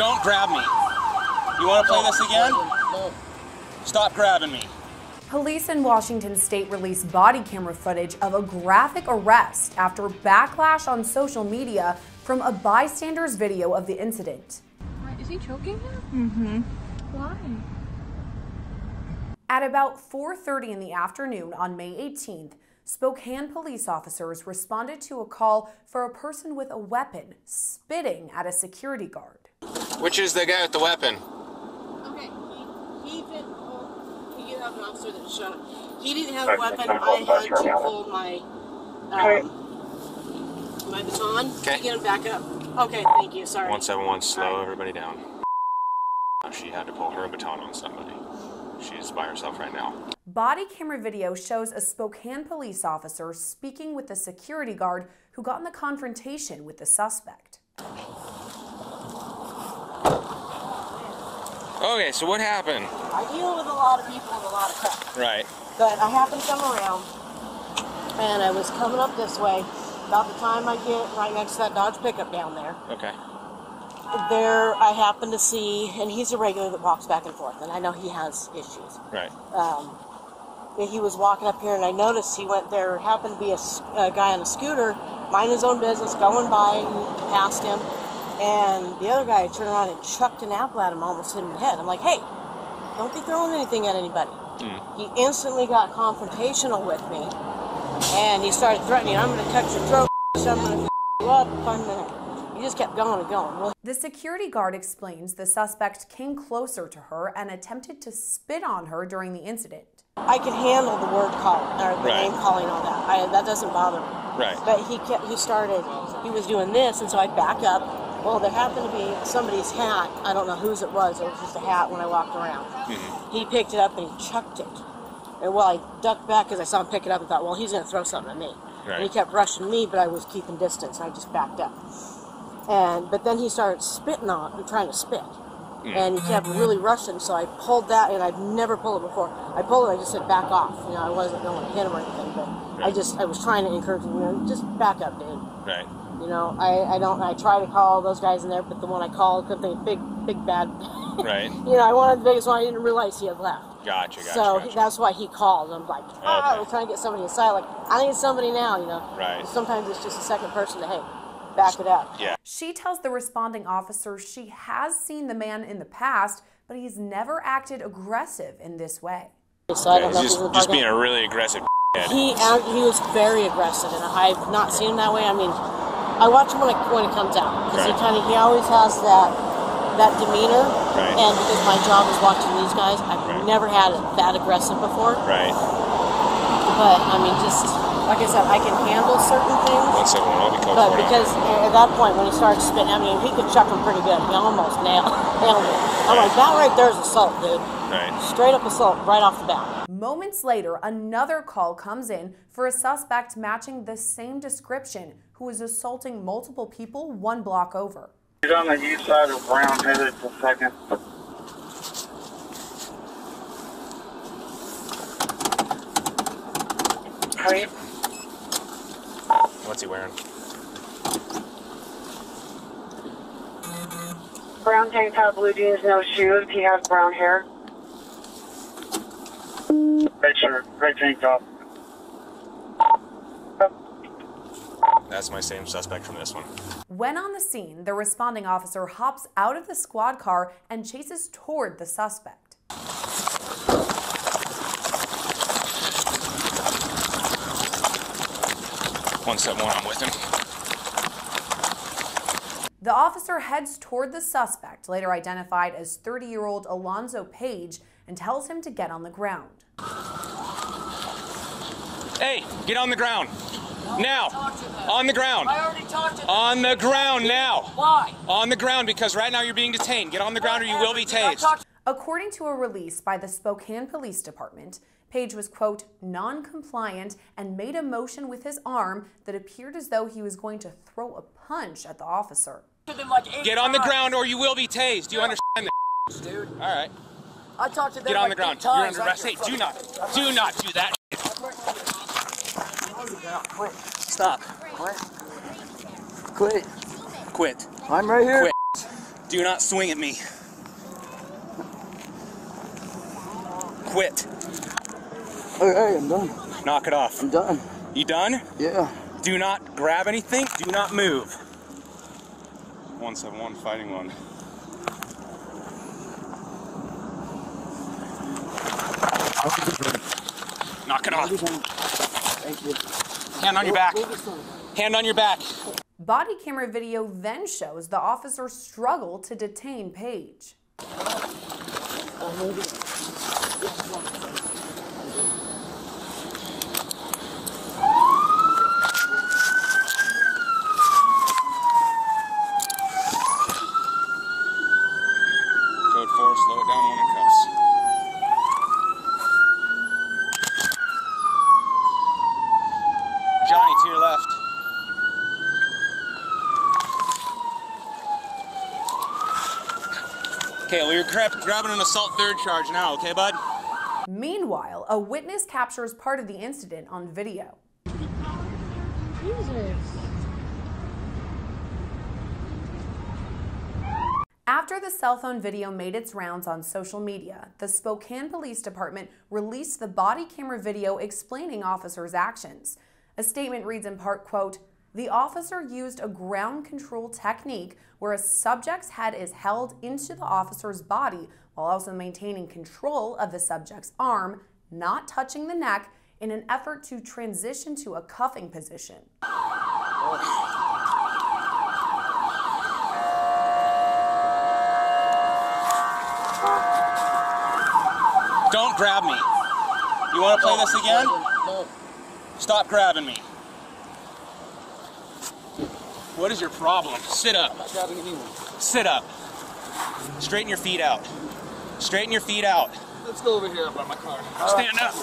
Don't grab me. You want to play this again? No. Stop grabbing me. Police in Washington state released body camera footage of a graphic arrest after backlash on social media from a bystander's video of the incident. Is he choking him? Mm-hmm. Why? At about 4:30 in the afternoon on May 18th, Spokane police officers responded to a call for a person with a weapon spitting at a security guard. Which is the guy with the weapon? Okay, he didn't. You have an officer that shot him. He didn't have a weapon. I had to pull my my baton to get him back up. Okay, thank you. Sorry. 171, slow everybody down. She had to pull her baton on somebody. She's by herself right now. Body camera video shows a Spokane police officer speaking with the security guard who got in the confrontation with the suspect. Okay, so what happened? I deal with a lot of people and a lot of crap. Right. But I happened to come around, and I was coming up this way. About the time I get right next to that Dodge pickup down there. Okay. There, I happen to see, and he's a regular that walks back and forth, and I know he has issues. Right. He was walking up here, and I noticed he went there. Happened to be a guy on a scooter, minding his own business, going by and past him. And the other guy turned around and chucked an apple at him, almost hit him in the head. I'm like, hey, don't be throwing anything at anybody. He instantly got confrontational with me, and he started threatening, I'm going to cut your throat, I'm going to you up. He just kept going and going. Well, the security guard explains the suspect came closer to her and attempted to spit on her during the incident. I can handle the word calling, or the name calling, all that. That doesn't bother me. Right. But he was doing this, and so I'd back up. Well, there happened to be somebody's hat. I don't know whose it was just a hat when I walked around. He picked it up and he chucked it. And I ducked back because I saw him pick it up and thought, well, he's going to throw something at me. Right. And he kept rushing me, but I was keeping distance, and I just backed up. But then he started spitting on it and trying to spit. And he kept really rushing, so I pulled that, and I'd never pulled it before. I pulled it, I just said, back off. You know, I wasn't going to hit him or anything, but I was trying to encourage him, just back up, dude. Right. You know, I try to call those guys in there, but the one I called, couldn't think, big bad. Right. You know, I wanted the biggest one, I didn't realize he had left. Gotcha. So that's why he called. I'm like, I was trying to get somebody inside. Like, I need somebody now, you know. Right. Sometimes it's just a second person to, hey, back it up. Yeah. She tells the responding officer she has seen the man in the past, but he's never acted aggressive in this way. So I don't know he's just being a really aggressive he was very aggressive, and I've not seen him that way. I mean, I watch him when it comes out, because he always has that demeanor, and because my job is watching these guys, I've never had it that aggressive before. Right. But I mean, just like I said, I can handle certain things. 171, I'll be called but because at that point when he started spitting, I mean, he could chuck him pretty good. He almost nailed it. I'm like, that right there is assault, dude. Right. Straight up assault, right off the bat. Moments later, another call comes in for a suspect matching the same description who was assaulting multiple people 1 block over. He's on the east side of Brown, headed to 2nd. Hey. What's he wearing? Brown tank top, blue jeans, no shoes. He has brown hair. Red shirt, red tank top. That's my same suspect from this one. When on the scene, the responding officer hops out of the squad car and chases toward the suspect. 171, I'm with him. The officer heads toward the suspect, later identified as 30-year-old Alonzo Page, and tells him to get on the ground. Hey, get on the ground. Now. On the ground. I already talked to them. On the ground now. Why? On the ground, because right now you're being detained. Get on the ground or you will be tased. According to a release by the Spokane Police Department, Page was, quote, non-compliant and made a motion with his arm that appeared as though he was going to throw a punch at the officer. Get on the ground or you will be tased. Do you understand this? Dude. All right. I talked to them. Get on the ground. You're times. under arrest. Hey, do not do that. Quit. Stop. Quit. Quit. I'm right here. Quit. Do not swing at me. Quit. Okay, I'm done. Knock it off. I'm done. You done? Yeah. Do not grab anything. Do not move. 171 fighting one. Knock it off. Thank you. Hand on your back. Hand on your back. Body camera video then shows the officer struggle to detain Paige. Code 4, slow it down when it cuffs. Johnny, to your left. Okay, well, you're grabbing an assault third charge now, okay, bud? Meanwhile, a witness captures part of the incident on video. Jesus. After the cell phone video made its rounds on social media, the Spokane Police Department released the body camera video explaining officers' actions. A statement reads in part, quote, "The officer used a ground control technique where a subject's head is held into the officer's body while also maintaining control of the subject's arm, not touching the neck, in an effort to transition to a cuffing position." Don't grab me. You want to play this again? No. Stop grabbing me. What is your problem? Sit up. I'm not grabbing anyone. Sit up. Straighten your feet out. Straighten your feet out. Let's go over here by my car. Stand up.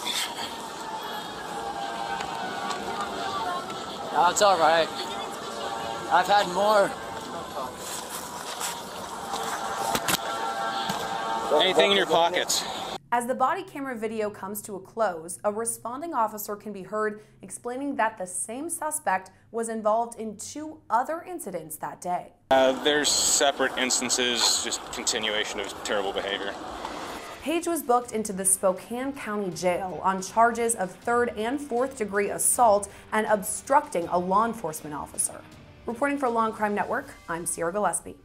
No, it's all right. I've had more. Anything in your pockets? As the body camera video comes to a close, a responding officer can be heard explaining that the same suspect was involved in 2 other incidents that day. There's separate instances, just continuation of terrible behavior. Paige was booked into the Spokane County Jail on charges of 3rd and 4th degree assault and obstructing a law enforcement officer. Reporting for Law&Crime Network, I'm Sierra Gillespie.